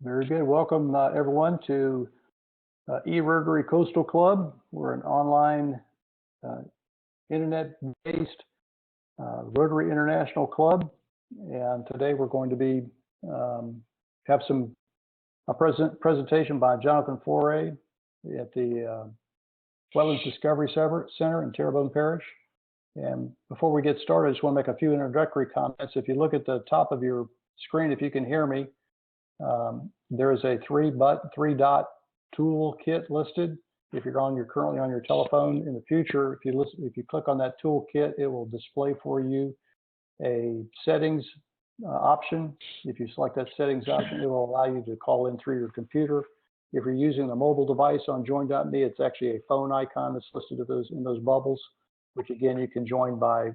Very good. Welcome, everyone, to eRotary Coastal Club. We're an online, internet-based Rotary International Club, and today we're going to be have a presentation by Jonathan Foret at the Wetlands Discovery Center in Terrebonne Parish. And before we get started, I just want to make a few introductory comments. If you look at the top of your screen, if you can hear me, there is a three-dot toolkit listed. If you're currently on your telephone, in the future, if you click on that toolkit, it will display for you a settings option. If you select that settings option, it will allow you to call in through your computer. If you're using a mobile device on join.me, it's actually a phone icon that's listed in those bubbles, which again you can join by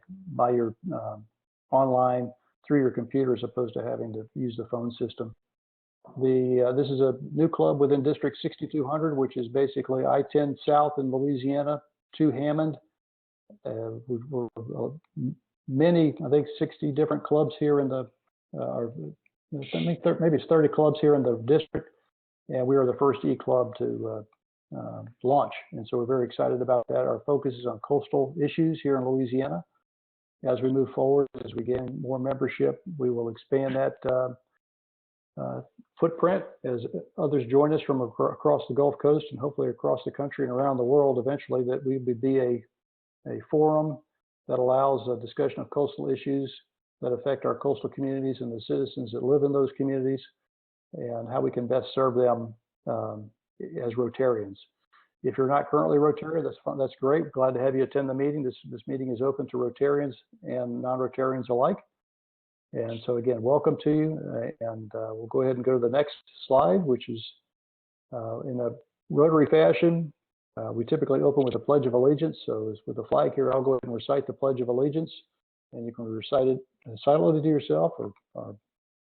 your online through your computer as opposed to having to use the phone system. This is a new club within District 6200, which is basically I-10 South in Louisiana to Hammond. We're many, I think 60 different clubs here in the, maybe it's 30 clubs here in the district, and we are the first e-club to launch. And so we're very excited about that. Our focus is on coastal issues here in Louisiana. As we move forward, as we gain more membership, we will expand that footprint as others join us from across the Gulf Coast and hopefully across the country and around the world eventually, that we would be a forum that allows a discussion of coastal issues that affect our coastal communities and the citizens that live in those communities, and how we can best serve them as Rotarians. If you're not currently Rotarian, that's fun, that's great. Glad to have you attend the meeting. This meeting is open to Rotarians and non-Rotarians alike. And so again, welcome to you, and we'll go ahead and go to the next slide, which is in a Rotary fashion. We typically open with a Pledge of Allegiance. So as with the flag here, I'll go ahead and recite the Pledge of Allegiance, and you can recite it silently to yourself, or if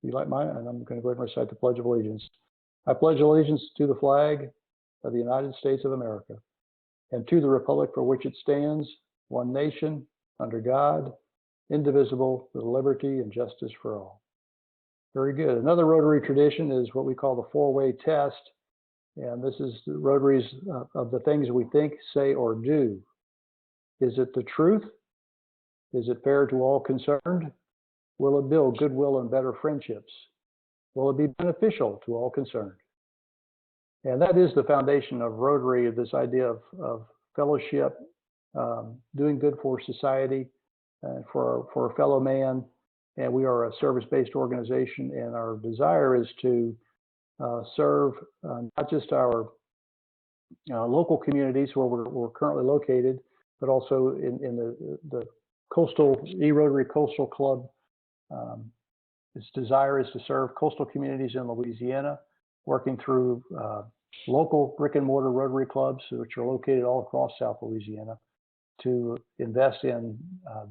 you like mine, and I'm going to go ahead and recite the Pledge of Allegiance. I pledge allegiance to the flag of the United States of America, and to the republic for which it stands, one nation, under God, indivisible, with liberty and justice for all. Very good. Another Rotary tradition is what we call the four-way test. And this is the Rotaries of the things we think, say, or do. Is it the truth? Is it fair to all concerned? Will it build goodwill and better friendships? Will it be beneficial to all concerned? And that is the foundation of Rotary, this idea of fellowship, doing good for society, for a fellow man. And we are a service-based organization, and our desire is to serve not just our local communities where we're currently located, but also in the coastal eRotary Coastal Club. Its desire is to serve coastal communities in Louisiana, working through local brick and mortar Rotary clubs, which are located all across South Louisiana, to invest in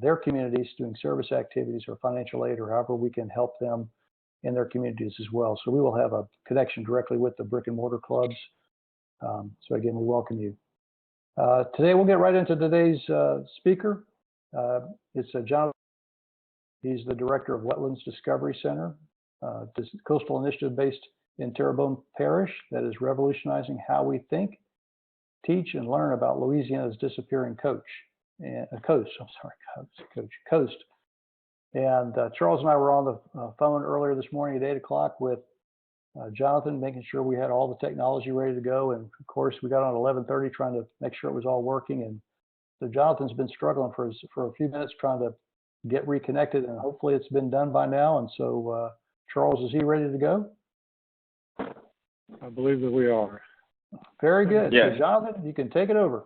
their communities, doing service activities or financial aid, or however we can help them in their communities as well. So we will have a connection directly with the brick and mortar clubs. So again, we welcome you. Today we'll get right into today's speaker. It's Jonathan. He's the director of Wetlands Discovery Center, this coastal initiative based in Terrebonne Parish that is revolutionizing how we think, teach, and learn about Louisiana's disappearing coast. And Charles and I were on the phone earlier this morning at 8 o'clock with Jonathan, making sure we had all the technology ready to go. And of course, we got on at 11:30 trying to make sure it was all working. And so Jonathan's been struggling for a few minutes trying to get reconnected, and hopefully it's been done by now. And so, Charles, is he ready to go? I believe that we are. Very good. Yes. So Jonathan, you can take it over.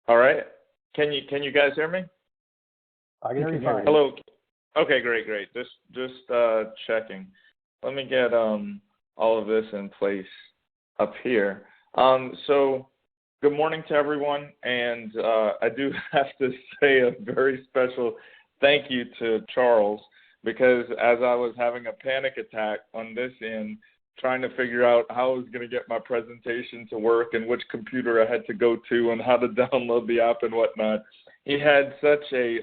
All right. Can you guys hear me? I can hear you fine. Hello. Okay, great. Just checking. Let me get all of this in place up here. So good morning to everyone, and I do have to say a very special thank you to Charles, because as I was having a panic attack on this end, trying to figure out how I was going to get my presentation to work and which computer I had to go to and how to download the app and whatnot, he had such a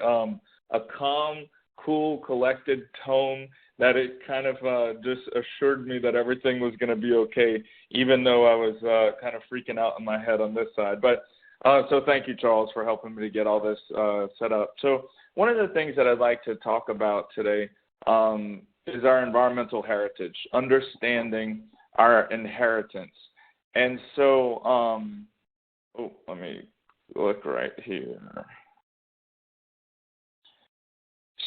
calm cool, collected tone that it kind of just assured me that everything was going to be okay, even though I was kind of freaking out in my head on this side. But so thank you, Charles, for helping me to get all this set up. So one of the things that I'd like to talk about today is our environmental heritage, understanding our inheritance. And so, let me look right here.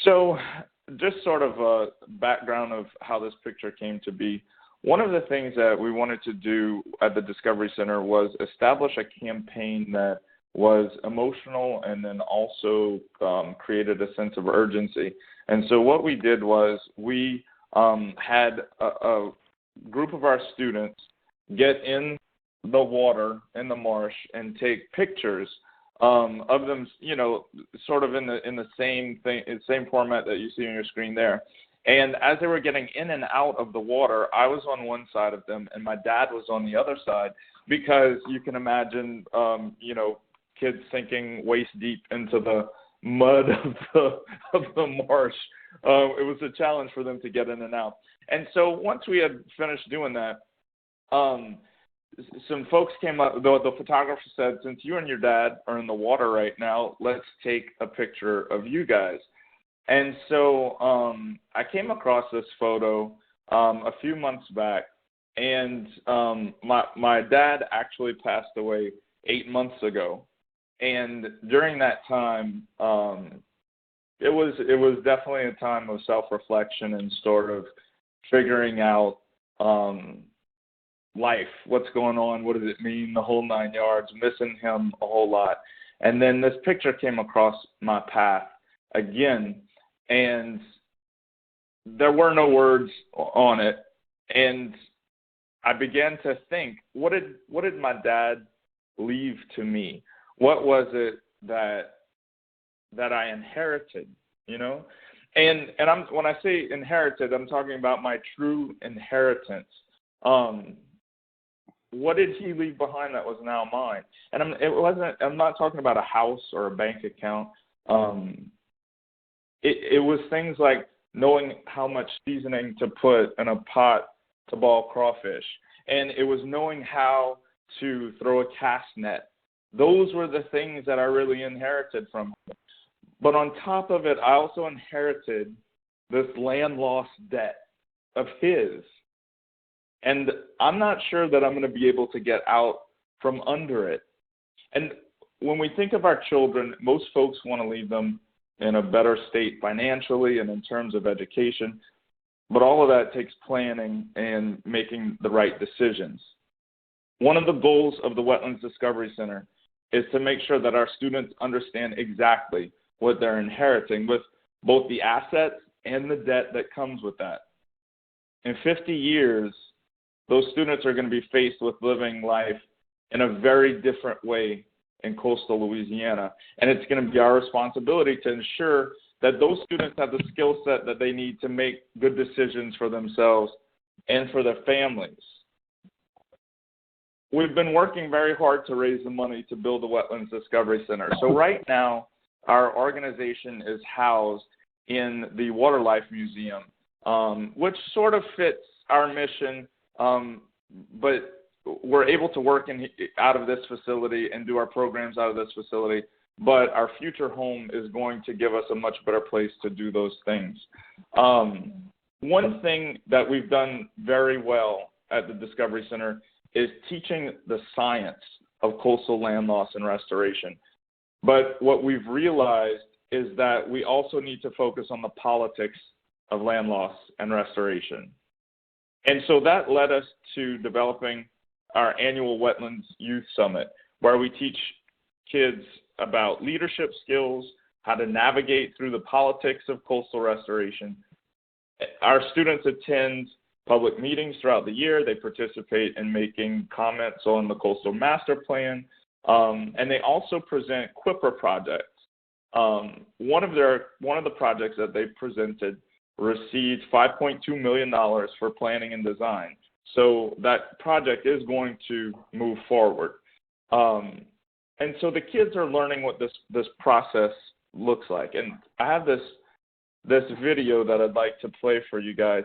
So just sort of a background of how this picture came to be. One of the things that we wanted to do at the Discovery Center was establish a campaign that was emotional and then also created a sense of urgency. And so what we did was we had a group of our students get in the water, in the marsh, and take pictures of them, you know, sort of in the same thing, same format that you see on your screen there. And as they were getting in and out of the water, I was on one side of them, and my dad was on the other side, because you can imagine, you know, kids sinking waist deep into the mud of the marsh. It was a challenge for them to get in and out. And so once we had finished doing that, some folks came up, the photographer said, since you and your dad are in the water right now, let's take a picture of you guys. And so I came across this photo a few months back, and my dad actually passed away 8 months ago. And during that time, it was definitely a time of self-reflection and sort of figuring out life, what's going on, what does it mean, the whole 9 yards, missing him a whole lot. And then this picture came across my path again, and there were no words on it. And I began to think, what did my dad leave to me? What was it that I inherited, you know? And when I say inherited, I'm talking about my true inheritance. What did he leave behind that was now mine? And I'm not talking about a house or a bank account. It was things like knowing how much seasoning to put in a pot to boil crawfish, and it was knowing how to throw a cast net. Those were the things that I really inherited from him. But on top of it, I also inherited this land loss debt of his. And I'm not sure that I'm going to be able to get out from under it. And when we think of our children, most folks want to leave them in a better state financially and in terms of education. But all of that takes planning and making the right decisions. One of the goals of the Wetlands Discovery Center is to make sure that our students understand exactly what they're inheriting, with both the assets and the debt that comes with that. In 50 years, those students are going to be faced with living life in a very different way in coastal Louisiana. And it's going to be our responsibility to ensure that those students have the skill set that they need to make good decisions for themselves and for their families. We've been working very hard to raise the money to build the Wetlands Discovery Center. So right now, our organization is housed in the Water Life Museum, which sort of fits our mission, but we're able to work out of this facility and do our programs out of this facility. But our future home is going to give us a much better place to do those things. One thing that we've done very well at the Discovery Center is teaching the science of coastal land loss and restoration. But what we've realized is that we also need to focus on the politics of land loss and restoration. And so that led us to developing our annual Wetlands Youth Summit, where we teach kids about leadership skills, how to navigate through the politics of coastal restoration. Our students attend public meetings throughout the year. They participate in making comments on the Coastal Master Plan, and they also present QIPRA projects. One of the projects that they presented received $5.2 million for planning and design. So that project is going to move forward. And so the kids are learning what this process looks like. And I have this this video that I'd like to play for you guys.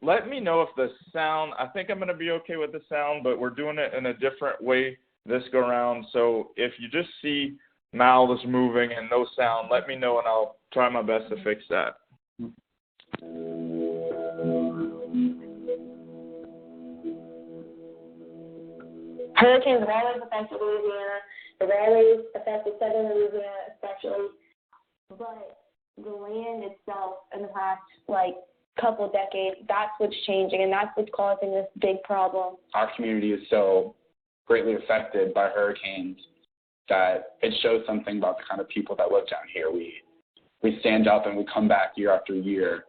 Let me know if the sound, I think I'm going to be okay with the sound, but we're doing it in a different way this go around. So if you just see mouths moving and no sound, let me know and I'll try my best to fix that. Hurricanes have always affected Louisiana. They've always affected southern Louisiana especially. But the land itself in the past, couple decades, that's what's changing, and that's what's causing this big problem. Our community is so greatly affected by hurricanes that it shows something about the kind of people that live down here. We stand up and we come back year after year,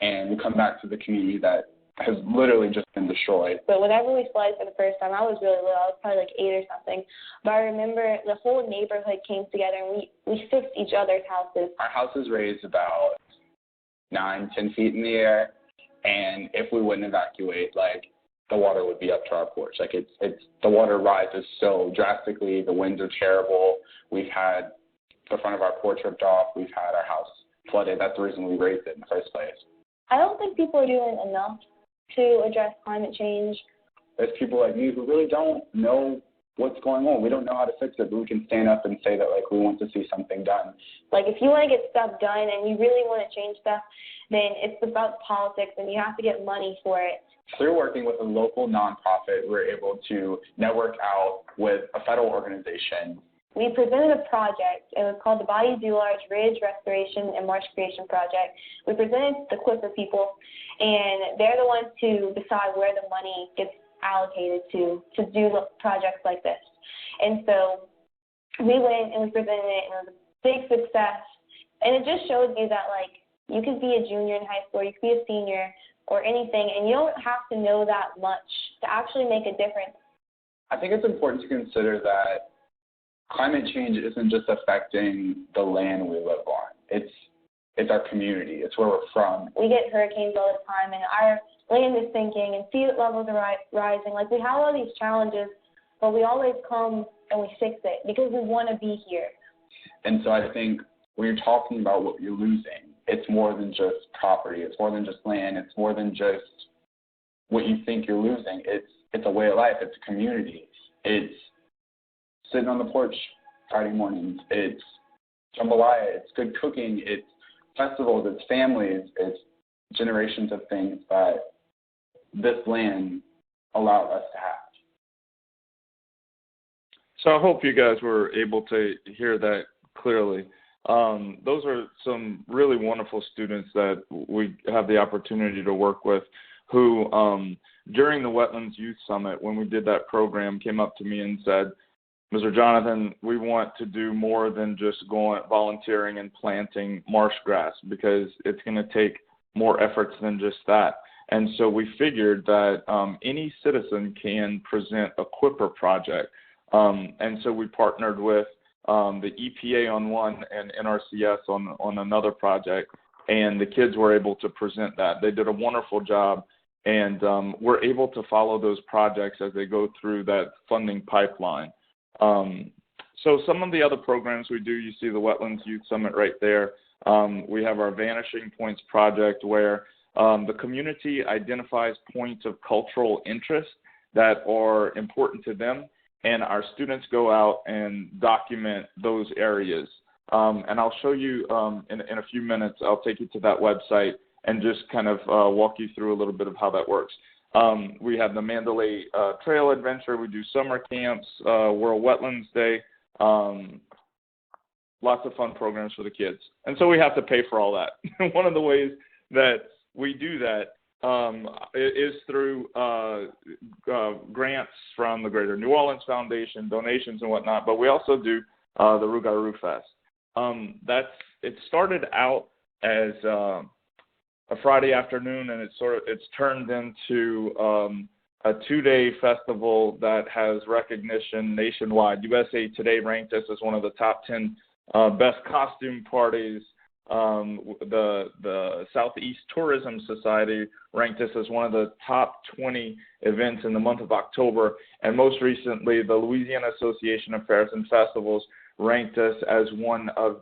and we come back to the community that has literally just been destroyed. But whenever we flooded for the first time, I was really little. I was probably 8 or something. But I remember the whole neighborhood came together, and we fixed each other's houses. Our house is raised about 9-10 feet in the air, and if we wouldn't evacuate, the water would be up to our porch. It's the water rises so drastically. The winds are terrible. We've had the front of our porch ripped off. We've had our house flooded. That's the reason we raised it in the first place. I don't think people are doing enough to address climate change. There's people like me who really don't know what's going on. We don't know how to fix it, but we can stand up and say that, we want to see something done. If you want to get stuff done and you really want to change stuff, then it's about politics, and you have to get money for it. Through working with a local nonprofit, we're able to network out with a federal organization. We presented a project. It was called the Bayou du Large Ridge Restoration and Marsh Creation Project. We presented the Clipper people, and they're the ones to decide where the money gets allocated to do projects like this. And so we went and we presented it, and it was a big success. And it just shows you that, you could be a junior in high school, you could be a senior, or anything, and you don't have to know that much to actually make a difference. I think it's important to consider that climate change isn't just affecting the land we live on. It's our community. It's where we're from. We get hurricanes all the time, and our land is sinking, and sea levels are rising. We have all these challenges, but we always come and we fix it because we want to be here. And so I think when you're talking about what you're losing, it's more than just property. It's more than just land. It's more than just what you think you're losing. It's a way of life. It's a community. It's sitting on the porch Friday mornings. It's jambalaya. It's good cooking. It's festivals. It's families. It's generations of things that this land allowed us to have. So I hope you guys were able to hear that clearly. Those are some really wonderful students that we have the opportunity to work with who, during the Wetlands Youth Summit, when we did that program, came up to me and said, Mr. Jonathan, we want to do more than just going volunteering and planting marsh grass because it's going to take more efforts than just that. And so we figured that any citizen can present a Quipper project. And so we partnered with the EPA on one and NRCS on another project, and the kids were able to present that. They did a wonderful job, and we're able to follow those projects as they go through that funding pipeline. So some of the other programs we do, you see the Wetlands Youth Summit right there. We have our Vanishing Points project where the community identifies points of cultural interest that are important to them, and our students go out and document those areas. And I'll show you in a few minutes. I'll take you to that website and just kind of walk you through a little bit of how that works. We have the Mandalay Trail Adventure. We do summer camps, World Wetlands Day, lots of fun programs for the kids. And so we have to pay for all that. One of the ways that we do that is through grants from the Greater New Orleans Foundation, donations and whatnot, but we also do the Rougarou Fest. It started out as a Friday afternoon, and it's turned into a 2-day festival that has recognition nationwide. USA Today ranked us as one of the top 10 best costume parties. The Southeast Tourism Society ranked us as one of the top 20 events in the month of October, and most recently, the Louisiana Association of Fairs and Festivals ranked us as one of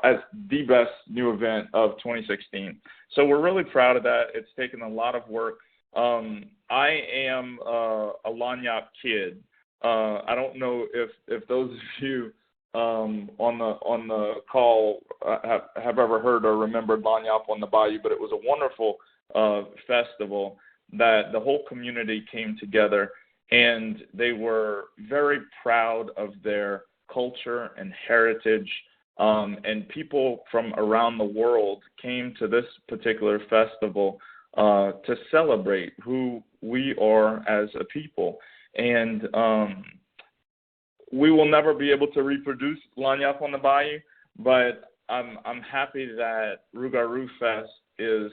as the best new event of 2016. So we're really proud of that. It's taken a lot of work. I am a Lagniappe kid. I don't know if those of you on the call have ever heard or remembered Lagniappe on the Bayou, but it was a wonderful festival that the whole community came together, and they were very proud of their culture and heritage, and people from around the world came to this particular festival to celebrate who we are as a people. And we will never be able to reproduce Lagniappe on the Bayou, but I'm happy that Rougarou Fest is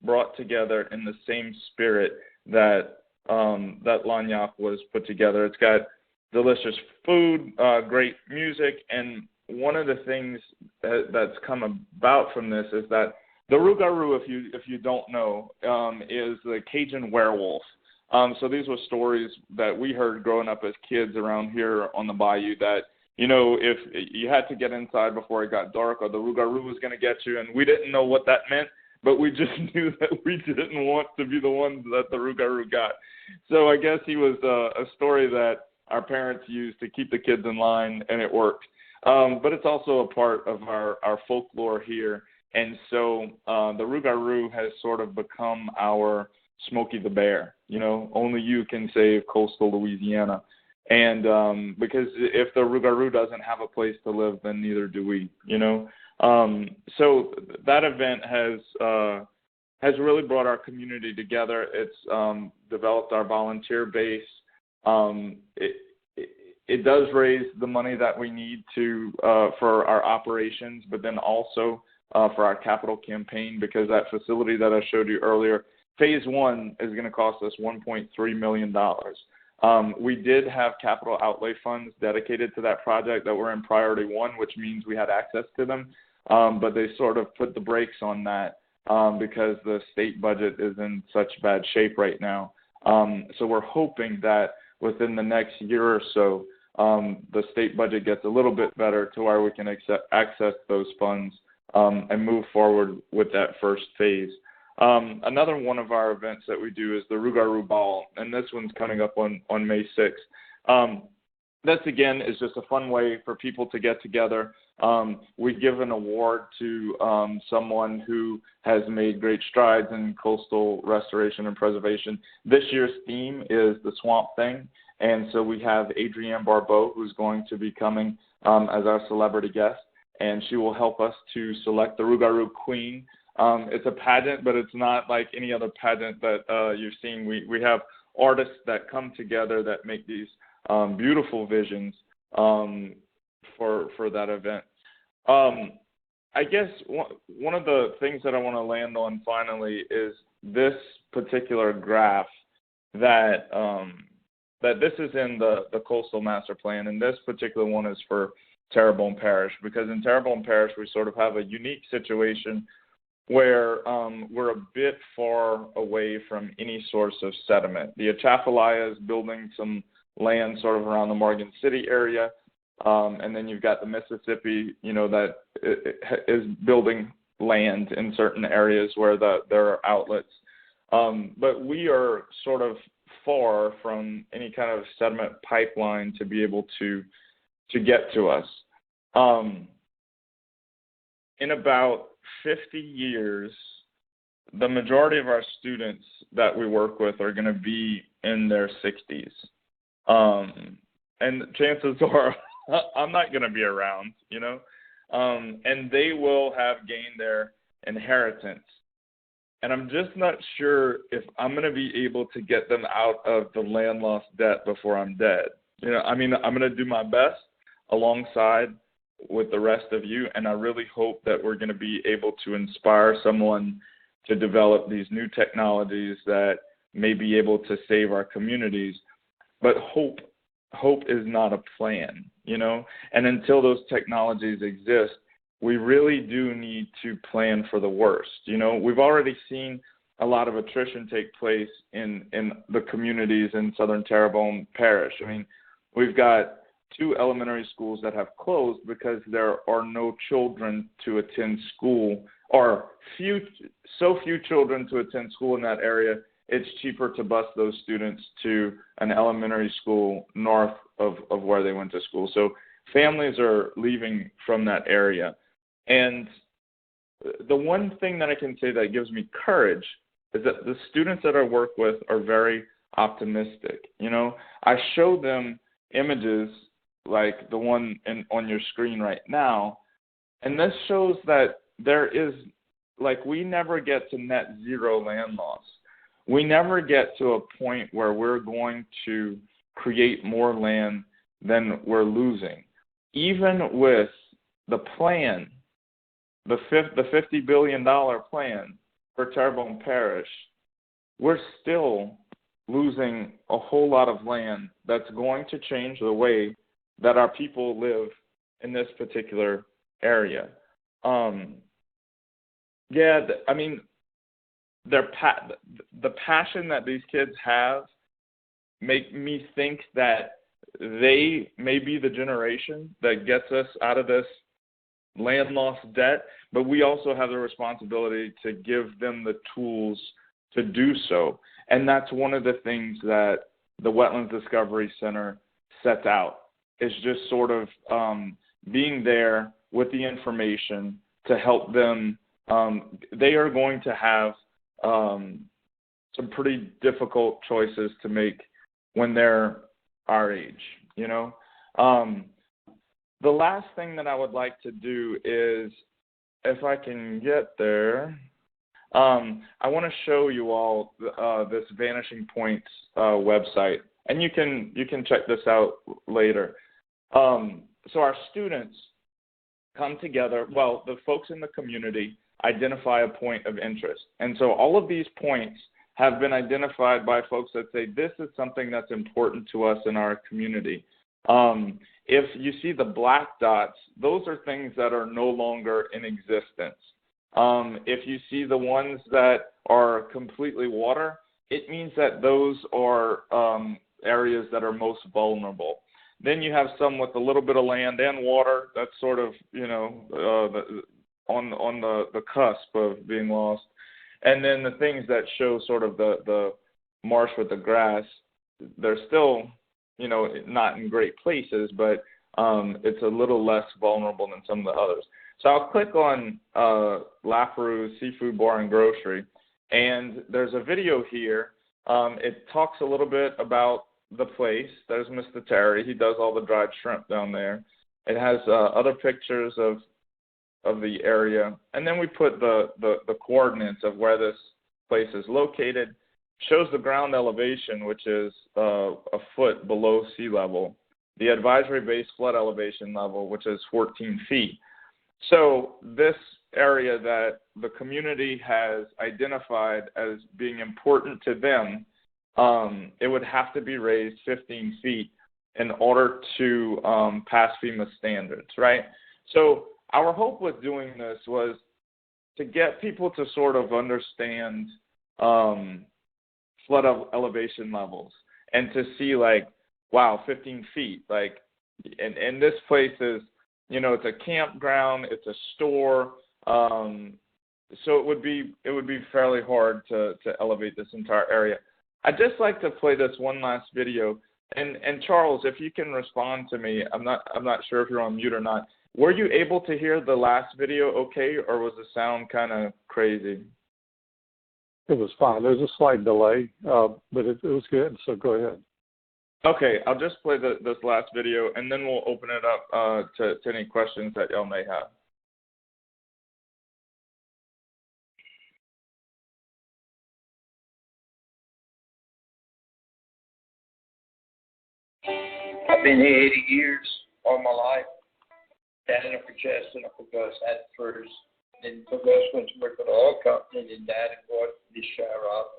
brought together in the same spirit that that Lagniappe was put together. It's got delicious food, great music, and one of the things that's come about from this is that the Rougarou, if you don't know, is the Cajun werewolf. So these were stories that we heard growing up as kids around here on the Bayou that, you know, if you had to get inside before it got dark or the Rougarou was going to get you, and we didn't know what that meant, but we just knew that we didn't want to be the ones that the Rougarou got. So I guess he was a story that our parents used to keep the kids in line, and it worked. But it's also a part of our folklore here. And so the Rougarou has sort of become our Smokey the Bear. You know, only you can save coastal Louisiana. And because if the Rougarou doesn't have a place to live, then neither do we, you know. So that event has really brought our community together. It's developed our volunteer base. It does raise the money that we need to for our operations, but then also for our capital campaign, because that facility that I showed you earlier, phase one is going to cost us $1.3 million. We did have capital outlay funds dedicated to that project that were in priority one, which means we had access to them, but they sort of put the brakes on that because the state budget is in such bad shape right now. So we're hoping that within the next year or so, the state budget gets a little bit better to where we can access those funds and move forward with that first phase. Another one of our events that we do is the Rougarou Ball, and this one's coming up on May 6th. This, again, is just a fun way for people to get together. We give an award to someone who has made great strides in coastal restoration and preservation. This year's theme is the Swamp Thing, and so we have Adrienne Barbeau, who's going to be coming as our celebrity guest, and she will help us to select the Rougarou Queen. It's a pageant, but it's not like any other pageant that you're seeing. We have artists that come together that make these beautiful visions for that event. I guess one of the things that I want to land on finally is this particular graph that this is in the Coastal Master Plan, and this particular one is for Terrebonne Parish, because in Terrebonne Parish we sort of have a unique situation where we're a bit far away from any source of sediment. The Atchafalaya is building some land sort of around the Morgan City area, and then you've got the Mississippi, you know, that is building land in certain areas where there are outlets. But we are sort of far from any kind of sediment pipeline to be able to get to us. In about 50 years, the majority of our students that we work with are going to be in their 60s. And chances are I'm not going to be around, you know, and they will have gained their inheritance. And I'm just not sure if I'm going to be able to get them out of the land loss debt before I'm dead. You know, I mean, I'm going to do my best alongside with the rest of you, and I really hope that we're going to be able to inspire someone to develop these new technologies that may be able to save our communities. But hope is not a plan, you know, and until those technologies exist, we really do need to plan for the worst. You know, we've already seen a lot of attrition take place in the communities in southern Terrebonne Parish. I mean, we've got 2 elementary schools that have closed because there are no children to attend school, or so few children to attend school in that area. It's cheaper to bus those students to an elementary school north of where they went to school. So families are leaving from that area. And the one thing that I can say that gives me courage is that the students that I work with are very optimistic. You know, I show them images like the one on your screen right now, and this shows that there is, like, we never get to net zero land loss. We never get to a point where we're going to create more land than we're losing. Even with the plan, the $50 billion plan for Terrebonne Parish, we're still losing a whole lot of land that's going to change the way that our people live in this particular area. I mean, the passion that these kids have make me think that they may be the generation that gets us out of this land loss debt, but we also have the responsibility to give them the tools to do so. And that's one of the things that the Wetlands Discovery Center sets out, is just sort of being there with the information to help them. They are going to have some pretty difficult choices to make when they're our age, you know. The last thing that I would like to do is, if I can get there, I want to show you all this Vanishing Points website, and you can check this out later. So our students come together. Well, the folks in the community identify a point of interest, and so all of these points have been identified by folks that say this is something that's important to us in our community. If you see the black dots, those are things that are no longer in existence. If you see the ones that are completely water, it means that those are areas that are most vulnerable. Then you have some with a little bit of land and water that's sort of, you know, on the cusp of being lost. And then the things that show sort of the marsh with the grass, they're still, you know, not in great places, but it's a little less vulnerable than some of the others. So I'll click on Laperouse Seafood Bar and Grocery, and there's a video here. It talks a little bit about the place. There's Mr. Terry. He does all the dried shrimp down there. It has other pictures of the area, and then we put the coordinates of where this place is located. Shows the ground elevation, which is a foot below sea level. The advisory base flood elevation level, which is 14 feet. So this area that the community has identified as being important to them, it would have to be raised 15 feet in order to pass FEMA standards, right? So our hope with doing this was to get people to sort of understand flood elevation levels and to see, like, wow, 15 feet, like, and this place is, you know, it's a campground, it's a store, so it would be fairly hard to elevate this entire area. I'd just like to play this one last video, and Charles, if you can respond to me, I'm not sure if you're on mute or not. Were you able to hear the last video okay, or was the sound kind of crazy? It was fine. There's a slight delay, but it was good, so go ahead. Okay, I'll just play this last video, and then we'll open it up to any questions that y'all may have. I've been here 80 years, all my life. Daddy up for Chess and up for Gus at first. Then Gus went to work for the oil company, and then Daddy bought this shower out.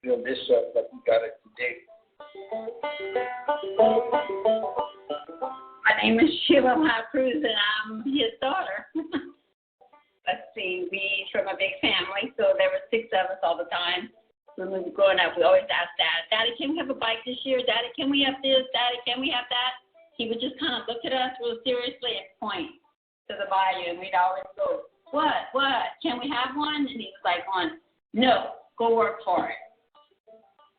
Build this up like we got it today. My name is Sheila Cruz, and I'm his daughter. Let's see, we from a big family, so there were 6 of us all the time. When we were growing up, we always asked Dad, Daddy, can we have a bike this year? Daddy, can we have this? Daddy, can we have that? he would just kind of look at us real seriously and point to the bayou, and we'd always go, what, can we have one? And he was like, no, go work for it.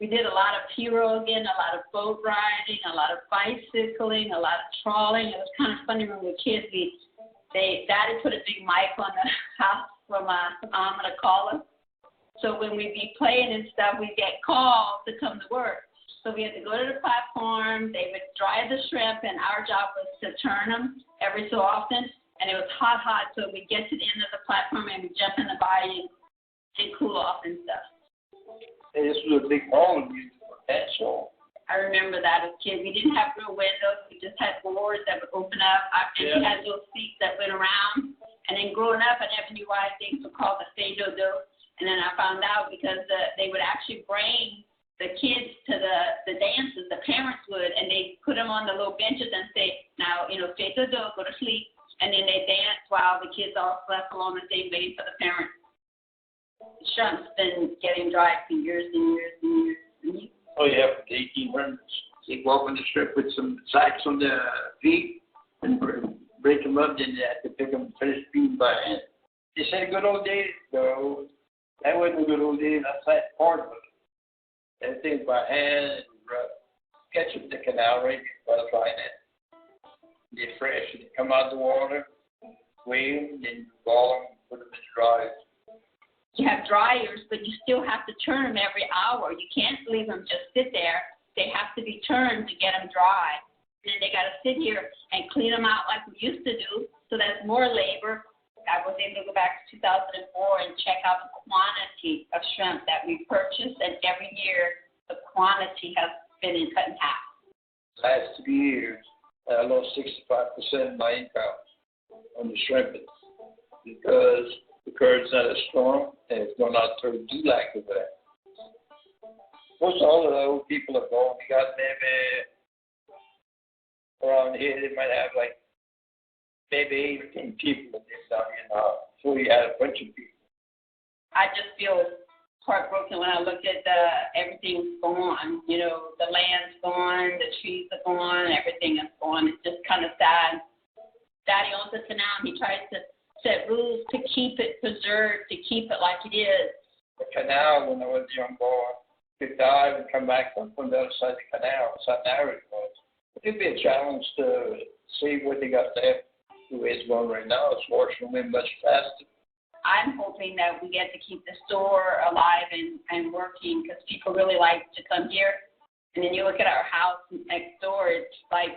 We did a lot of piroguing, a lot of boat riding, a lot of bicycling, a lot of trawling. It was kind of funny when we were kids. Daddy put a big mic on the house for my mom to call us. So when we'd be playing and stuff, we'd get called to come to work. So we had to go to the platform. They would dry the shrimp, and our job was to turn them every so often. And it was hot, so we'd get to the end of the platform and we'd jump in the bayou and cool off and stuff. Hey, this was a big home used for that show. I remember that as a kid. We didn't have real windows. We just had doors that would open up. And we had little seats that went around. And then growing up, I never knew why things were called the Fado-Do. And then I found out because they would actually bring the kids to the dances, the parents would, and they put them on the little benches and say, now, Fado-Do, go to sleep. And then they dance while the kids all slept along the same base for the parents. The shrimp's been getting dry for years and years and years and years. Oh, yeah, for the 1800s. They walk on the strip with some sacks on their feet and break them up, then they have to pick them, finish feeding by hand. They said good old days, though. That wasn't a good old days. That's that part of it. Everything by hand and catch them in the canal right by the fly net. They're fresh. They come out of the water, weigh them, then ball them, put them in the dryers. You have dryers, but you still have to turn them every hour. You can't leave them just sit there. They have to be turned to get them dry. And then they got to sit here and clean them out like we used to do. So that's more labor. I was able to go back to 2004 and check out the quantity of shrimp that we purchased, and every year the quantity has been cut in half. Last 2 years, I lost 65% of my income on the shrimping because the current's not as strong, and it's going out to Dulac over there. Most all of the old people are gone. We got maybe around here, they might have like maybe 18 people in this down here now. So we had a bunch of people. I just feel heartbroken when I look at everything's gone. The land's gone, the trees are gone, everything is gone. It's just kind of sad. Daddy owns the canal, and he tries to set rules to keep it preserved, to keep it like it is. The canal, when I was a young boy, could dive and come back up on the other side of the canal. So narrow it was. It'd be a challenge to see what they got there. The way it's going right now, it's washing away much faster. I'm hoping that we get to keep the store alive and working, because people really like to come here. And then you look at our house next door, it's like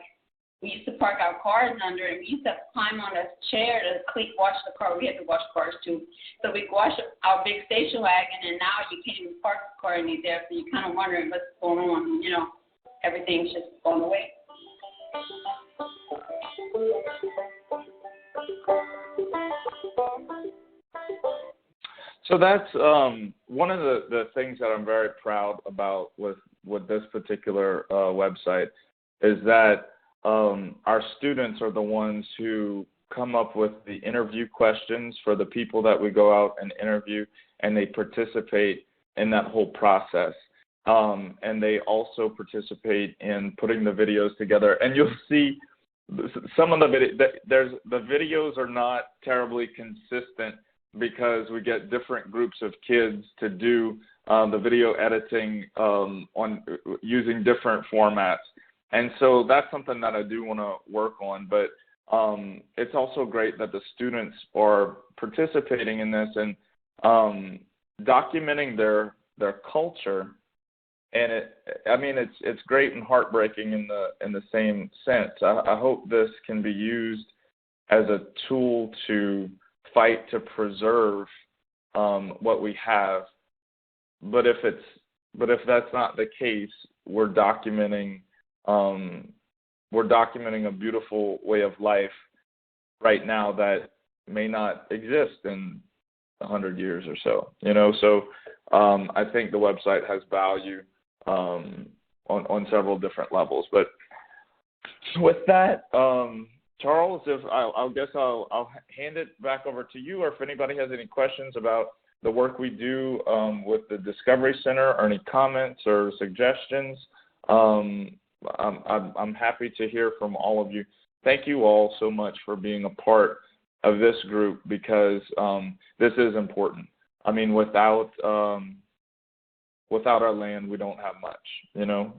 we used to park our cars under, and we used to climb on a chair to wash the car. We had to wash cars too. So we'd wash our big station wagon, and now you can't even park the car any there. So you're kind of wondering what's going on. Everything's just going away. So that's one of the things that I'm very proud about with this particular website is that our students are the ones who come up with the interview questions for the people that we go out and interview, and they participate in that whole process. And they also participate in putting the videos together. And you'll see some of the videos are not terribly consistent because we get different groups of kids to do the video editing on using different formats. And so that's something that I do want to work on. But it's also great that the students are participating in this and documenting their culture. And it's great and heartbreaking in the same sense. I hope this can be used as a tool to fight to preserve what we have. But if that's not the case, we're documenting a beautiful way of life right now that may not exist in 100 years or so. So I think the website has value on several different levels. But with that, Charles, I'll hand it back over to you, or if anybody has any questions about the work we do with the Discovery Center, or any comments or suggestions, I'm happy to hear from all of you. Thank you all so much for being a part of this group, because this is important. I mean, without our land, we don't have much, you know.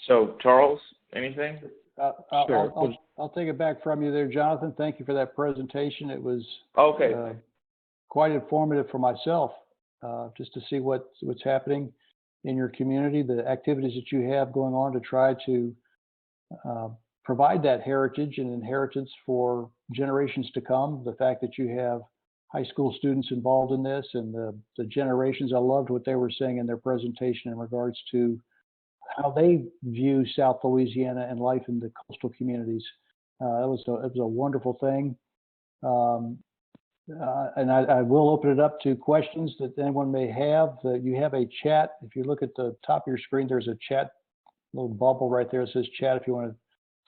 So, Charles, anything? Sure. I'll take it back from you there, Jonathan. Thank you for that presentation. It was Okay. quite informative for myself, just to see what's happening in your community, the activities that you have going on to try to provide that heritage and inheritance for generations to come. The fact that you have high school students involved in this, and the generations. I loved what they were saying in their presentation in regards to how they view South Louisiana and life in the coastal communities. It was a wonderful thing. And I will open it up to questions that anyone may have. You have a chat. If you look at the top of your screen, there's a chat, little bubble right there that says chat. If you want to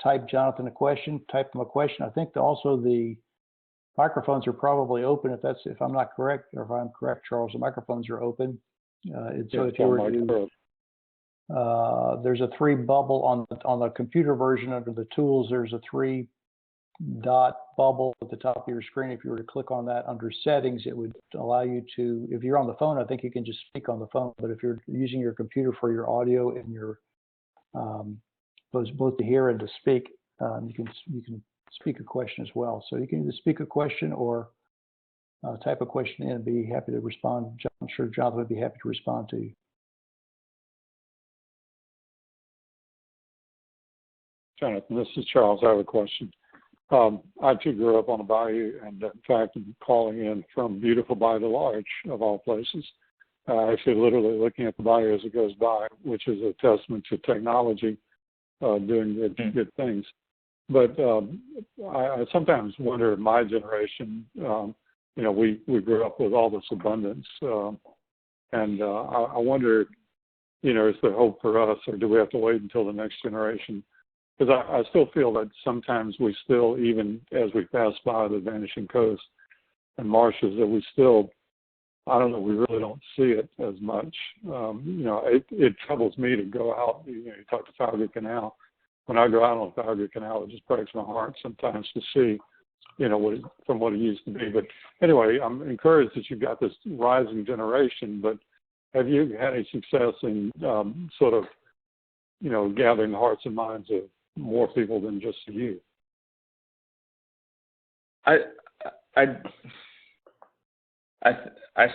type Jonathan a question, type them a question. I think also the microphones are probably open. If I'm not correct, or if I'm correct, Charles, the microphones are open. So if you were to, there's a 3 bubble on the computer version under the tools. There's a 3 dot bubble at the top of your screen. If you were to click on that under settings, it would allow you to, if you're on the phone, I think you can just speak on the phone, but if you're using your computer for your audio and your both to hear and to speak, you can speak a question as well. So you can either speak a question or type a question in and be happy to respond. I'm sure Jonathan would be happy to respond to you. Jonathan, this is Charles. I have a question. I too grew up on a bayou, and in fact, I'm calling in from beautiful Bayou de Large, of all places. Actually, literally looking at the bayou as it goes by, which is a testament to technology doing good things. But I sometimes wonder, my generation, we grew up with all this abundance, and I wonder, is there hope for us, or do we have to wait until the next generation? Because I still feel that sometimes we still, even as we pass by the vanishing coast and marshes, that we still, I don't know, we really don't see it as much. It troubles me to go out. You talk to Farragut Canal. When I go out on Farragut Canal, it just breaks my heart sometimes to see, from what it used to be. But anyway, I'm encouraged that you've got this rising generation. But have you had any success in sort of, gathering the hearts and minds of more people than just you? I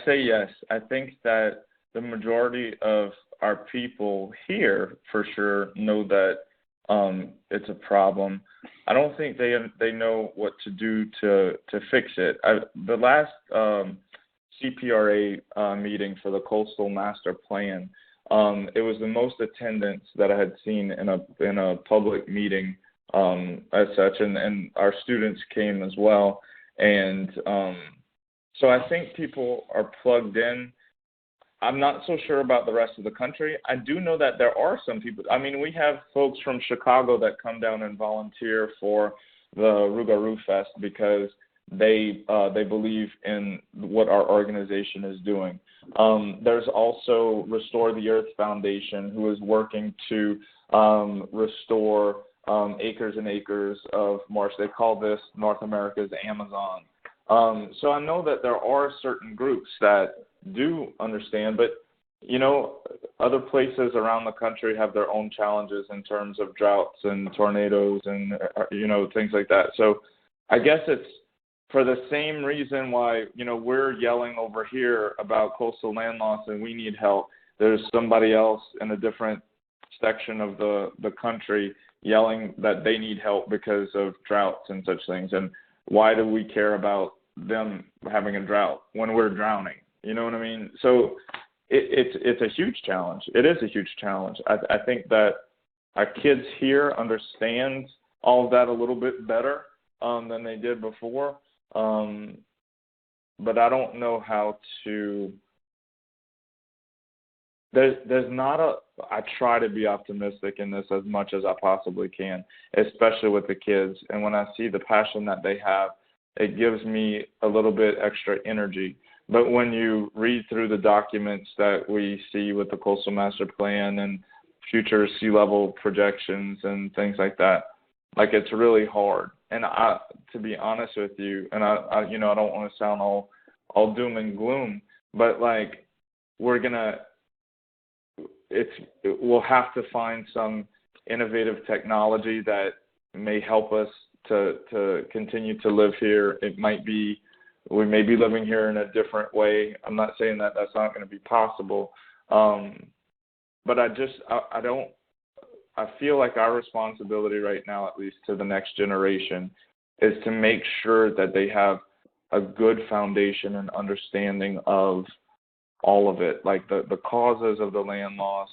say yes. I think that the majority of our people here, for sure, know that it's a problem. I don't think they know what to do to fix it. The last CPRA meeting for the Coastal Master Plan, it was the most attendance that I had seen in a public meeting as such, and our students came as well. And so I think people are plugged in. I'm not so sure about the rest of the country. I do know that there are some people. I mean, we have folks from Chicago that come down and volunteer for the Rougarou Fest because they believe in what our organization is doing. There's also Restore the Earth Foundation, who is working to restore acres and acres of marsh. They call this North America's Amazon. So I know that there are certain groups that do understand, but other places around the country have their own challenges in terms of droughts and tornadoes and things like that. So I guess it's for the same reason why we're yelling over here about coastal land loss and we need help. There's somebody else in a different section of the country yelling that they need help because of droughts and such things. And why do we care about them having a drought when we're drowning? You know what I mean? So it's a huge challenge. It is a huge challenge. I think that our kids here understand all of that a little bit better than they did before. But I don't know how to. There's not I try to be optimistic in this as much as I possibly can, especially with the kids. And when I see the passion that they have, it gives me a little bit extra energy. But when you read through the documents that we see with the Coastal Master Plan and future sea level projections and things like that. Like, it's really hard. And to be honest with you, and I you know, I don't want to sound all doom and gloom, but like, we'll have to find some innovative technology that may help us to continue to live here. We may be living here in a different way. I'm not saying that that's not going to be possible. But I feel like our responsibility right now, at least to the next generation, is to make sure that they have a good foundation and understanding of all of it, like the causes of the land loss.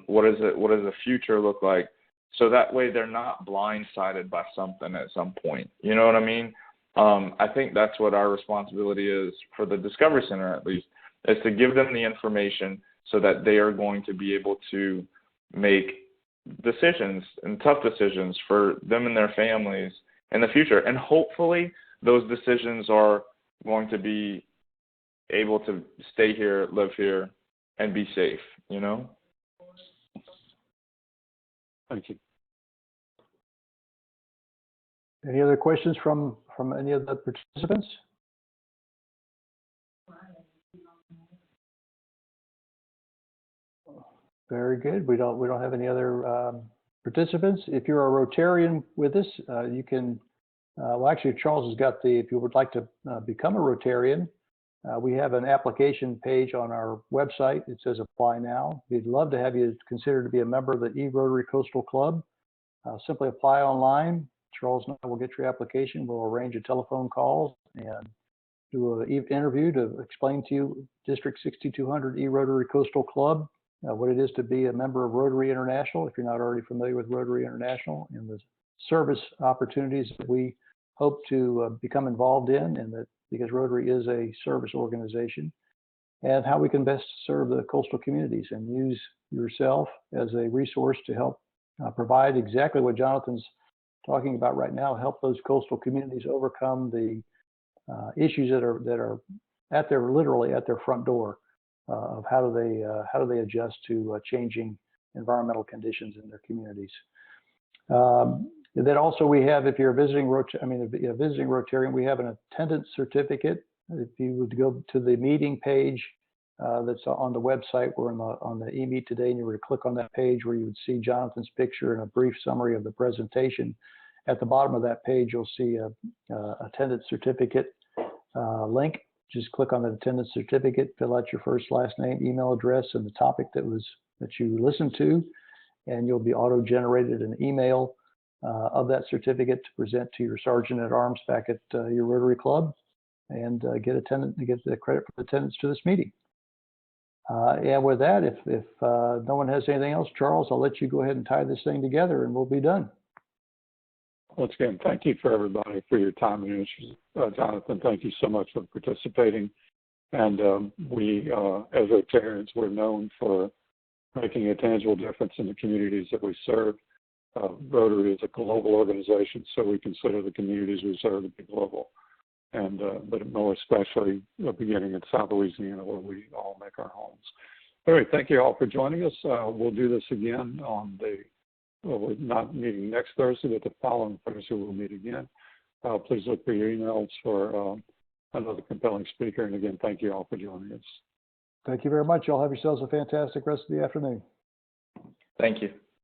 What does the future look like? So that way they're not blindsided by something at some point. You know what I mean? I think that's what our responsibility is for the Discovery Center, at least, is to give them the information so that they are going to be able to make decisions and tough decisions for them and their families in the future. And hopefully those decisions are going to be able to stay here, live here, and be safe, you know? Thank you. Any other questions from any of the participants? Very good. We don't have any other participants. If you're a Rotarian with us, you can. Well, actually, Charles has got the. If you would like to become a Rotarian, we have an application page on our website. It says apply now. We'd love to have you consider to be a member of the eRotary Coastal Club. Simply apply online. Charles and I will get your application. We'll arrange a telephone call and do an interview to explain to you District 6200 eRotary Coastal Club, what it is to be a member of Rotary International, if you're not already familiar with Rotary International, and the service opportunities that we hope to become involved in, and that because Rotary is a service organization, and how we can best serve the coastal communities and use yourself as a resource to help provide exactly what Jonathan's talking about right now, help those coastal communities overcome the issues that are literally at their front door of how do they adjust to changing environmental conditions in their communities. And then also we have, if you're a visiting Rotarian, we have an attendance certificate. If you would go to the meeting page that's on the website, we're on the eMeet today, and you were to click on that page where you would see Jonathan's picture and a brief summary of the presentation. At the bottom of that page, you'll see a attendance certificate link. Just click on the attendance certificate, fill out your first, last name, email address, and the topic that you listened to, and you'll be auto-generated an email of that certificate to present to your sergeant at arms back at your Rotary Club, and get the credit for attendance to this meeting. And with that, if no one has anything else, Charles, I'll let you go ahead and tie this thing together, and we'll be done. Once again, thank you for everybody for your time and interest. Jonathan, thank you so much for participating. And we, as Rotarians, we're known for making a tangible difference in the communities that we serve. Rotary is a global organization, so we consider the communities we serve to be global. And but more especially beginning in South Louisiana, where we all make our homes. All right, thank you all for joining us. We'll do this again on we're not meeting next Thursday, but the following Thursday we'll meet again. Please look for your emails for another compelling speaker. And again, thank you all for joining us. Thank you very much. Y'all have yourselves a fantastic rest of the afternoon. Thank you.